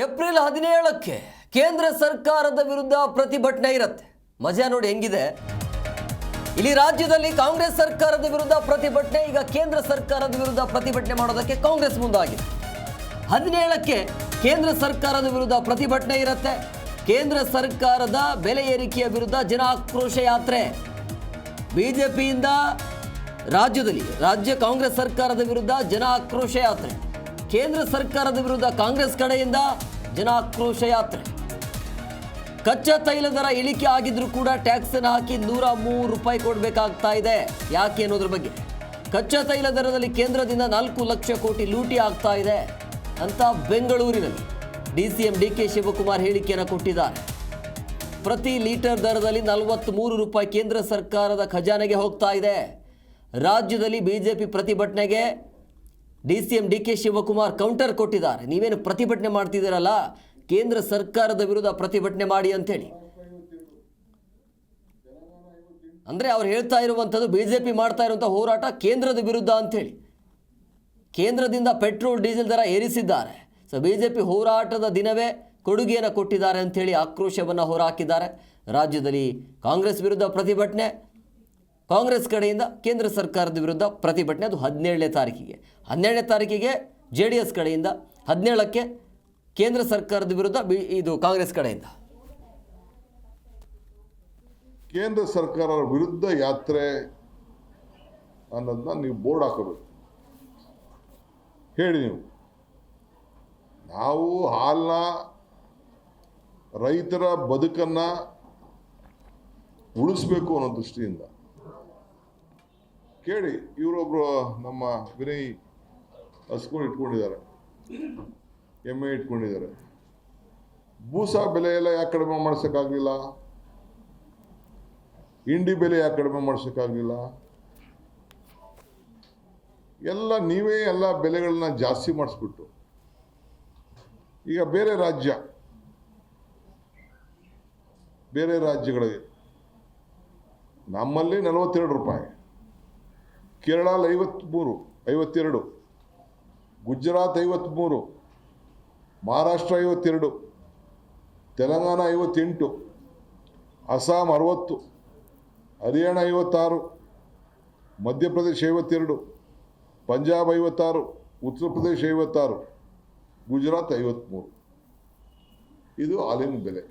April 17ಕ್ಕೆ ಕೇಂದ್ರ ಸರ್ಕಾರದ ವಿರುದ್ಧ ಪ್ರತಿಭಟನೆ ಇರುತ್ತೆ. ಮಜಾ ನೋಡಿ ಹೆಂಗಿದೆ. ಇಲ್ಲಿ ರಾಜ್ಯದಲ್ಲಿ ಕಾಂಗ್ರೆಸ್ ಸರ್ಕಾರದ ವಿರುದ್ಧ ಪ್ರತಿಭಟನೆ, ಈಗ ಕೇಂದ್ರ ಸರ್ಕಾರದ ವಿರುದ್ಧ ಪ್ರತಿಭಟನೆ ಮಾಡೋದಕ್ಕೆ ಕಾಂಗ್ರೆಸ್ ಮುಂದಾಗಿದೆ. 17ಕ್ಕೆ ಕೇಂದ್ರ ಸರ್ಕಾರದ ವಿರುದ್ಧ ಪ್ರತಿಭಟನೆ ಇರುತ್ತೆ. ಕೇಂದ್ರ ಸರ್ಕಾರದ ಬೆಲೆ ಏರಿಕೆಯ ವಿರುದ್ಧ ಜನ ಆಕ್ರೋಶ ಯಾತ್ರೆ. ಬಿಜೆಪಿಯಿಂದ ರಾಜ್ಯ ಕಾಂಗ್ರೆಸ್ ಸರ್ಕಾರದ ವಿರುದ್ಧ ಜನ ಆಕ್ರೋಶ ಯಾತ್ರೆ. ಕೇಂದ್ರ ಸರ್ಕಾರದ ವಿರುದ್ಧ ಕಾಂಗ್ರೆಸ್ ಕಡೆಯಿಂದ ಜನ ಆಕ್ರೋಶ ಯಾತ್ರೆ. ಕಚ್ಚಾ ತೈಲ ದರ ಇಳಿಕೆ ಆಗಿದ್ರೂ ಕೂಡ ಟ್ಯಾಕ್ಸ್ ಅನ್ನು ಹಾಕಿ 103 ರೂಪಾಯಿ ಕೊಡಬೇಕಾಗ್ತಾ ಇದೆ. ಯಾಕೆ ಅನ್ನೋದ್ರ ಬಗ್ಗೆ, ಕಚ್ಚಾ ತೈಲ ದರದಲ್ಲಿ ಕೇಂದ್ರದಿಂದ 4 ಲಕ್ಷ ಕೋಟಿ ಲೂಟಿ ಆಗ್ತಾ ಇದೆ ಅಂತ ಬೆಂಗಳೂರಿನಲ್ಲಿ DCM DK ಶಿವಕುಮಾರ್ ಹೇಳಿಕೆಯನ್ನು ಕೊಟ್ಟಿದ್ದಾರೆ. ಪ್ರತಿ ಲೀಟರ್ ದರದಲ್ಲಿ 43 ರೂಪಾಯಿ ಕೇಂದ್ರ ಸರ್ಕಾರದ ಖಜಾನೆಗೆ ಹೋಗ್ತಾ ಇದೆ. ರಾಜ್ಯದಲ್ಲಿ ಬಿಜೆಪಿ ಪ್ರತಿಭಟನೆಗೆ DCM DK ಶಿವಕುಮಾರ್ ಕೌಂಟರ್ ಕೊಟ್ಟಿದ್ದಾರೆ. ನೀವೇನು ಪ್ರತಿಭಟನೆ ಮಾಡ್ತಿದ್ದೀರಲ್ಲ, ಕೇಂದ್ರ ಸರ್ಕಾರದ ವಿರುದ್ಧ ಪ್ರತಿಭಟನೆ ಮಾಡಿ ಅಂತೇಳಿ. ಅಂದರೆ ಅವ್ರು ಹೇಳ್ತಾ ಇರುವಂಥದ್ದು ಬಿಜೆಪಿ ಮಾಡ್ತಾ ಇರುವಂಥ ಹೋರಾಟ ಕೇಂದ್ರದ ವಿರುದ್ಧ ಅಂಥೇಳಿ. ಕೇಂದ್ರದಿಂದ ಪೆಟ್ರೋಲ್ ಡೀಸೆಲ್ ದರ ಏರಿಸಿದ್ದಾರೆ. ಸೊ ಬಿಜೆಪಿ ಹೋರಾಟದ ದಿನವೇ ಕೊಡುಗೆಯನ್ನು ಕೊಟ್ಟಿದ್ದಾರೆ ಅಂಥೇಳಿ ಆಕ್ರೋಶವನ್ನು ಹೊರಹಾಕಿದ್ದಾರೆ. ರಾಜ್ಯದಲ್ಲಿ ಕಾಂಗ್ರೆಸ್ ವಿರುದ್ಧ ಪ್ರತಿಭಟನೆ, ಕಾಂಗ್ರೆಸ್ ಕಡೆಯಿಂದ ಕೇಂದ್ರ ಸರ್ಕಾರದ ವಿರುದ್ಧ ಪ್ರತಿಭಟನೆ. ಅದು 17ನೇ ತಾರೀಕಿಗೆ. 12ನೇ ತಾರೀಕಿಗೆ JDS ಕಡೆಯಿಂದ, 17ಕ್ಕೆ ಕೇಂದ್ರ ಸರ್ಕಾರದ ವಿರುದ್ಧ ಇದು ಕಾಂಗ್ರೆಸ್ ಕಡೆಯಿಂದ. ಕೇಂದ್ರ ಸರ್ಕಾರದ ವಿರುದ್ಧ ಯಾತ್ರೆ ಅನ್ನೋದನ್ನ ನೀವು ಬೋರ್ಡ್ ಹಾಕೋಬೇಕು. ಹೇಳಿ ನೀವು, ನಾವು ಹಾಲನ್ನ, ರೈತರ ಬದುಕನ್ನ ಉಳಿಸ್ಬೇಕು ಅನ್ನೋ ದೃಷ್ಟಿಯಿಂದ ಕೇಳಿ. ಇವರೊಬ್ರು ನಮ್ಮ ವಿನಯ್ ಹಸ್ಕೊಂಡು ಇಟ್ಕೊಂಡಿದ್ದಾರೆ, ಎಮ್ಮೆ ಇಟ್ಕೊಂಡಿದ್ದಾರೆ. ಬೂಸ ಬೆಲೆ ಎಲ್ಲ ಯಾಕೆ ಕಡಿಮೆ ಮಾಡ್ಸೋಕ್ಕಾಗಲಿಲ್ಲ? ಹಿಂಡಿ ಬೆಲೆ ಯಾಕೆ ಕಡಿಮೆ ಮಾಡ್ಸೋಕ್ಕಾಗಲಿಲ್ಲ? ಎಲ್ಲ ನೀವೇ ಎಲ್ಲ ಬೆಲೆಗಳನ್ನ ಜಾಸ್ತಿ ಮಾಡಿಸ್ಬಿಟ್ಟು ಈಗ ಬೇರೆ ರಾಜ್ಯಗಳಿಗೆ, ನಮ್ಮಲ್ಲಿ 42 ರೂಪಾಯಿ, ಕೇರಳಲ್ಲಿ 52, ಗುಜರಾತ್ 53, ಮಹಾರಾಷ್ಟ್ರ 52, ತೆಲಂಗಾಣ 58, ಅಸ್ಸಾಂ 60, ಹರಿಯಾಣ 56, ಮಧ್ಯಪ್ರದೇಶ 52, ಪಂಜಾಬ್ 56, ಉತ್ತರ ಪ್ರದೇಶ 56, ಗುಜರಾತ್ 53. ಇದು ಹಾಲಿನ ಬೆಲೆ.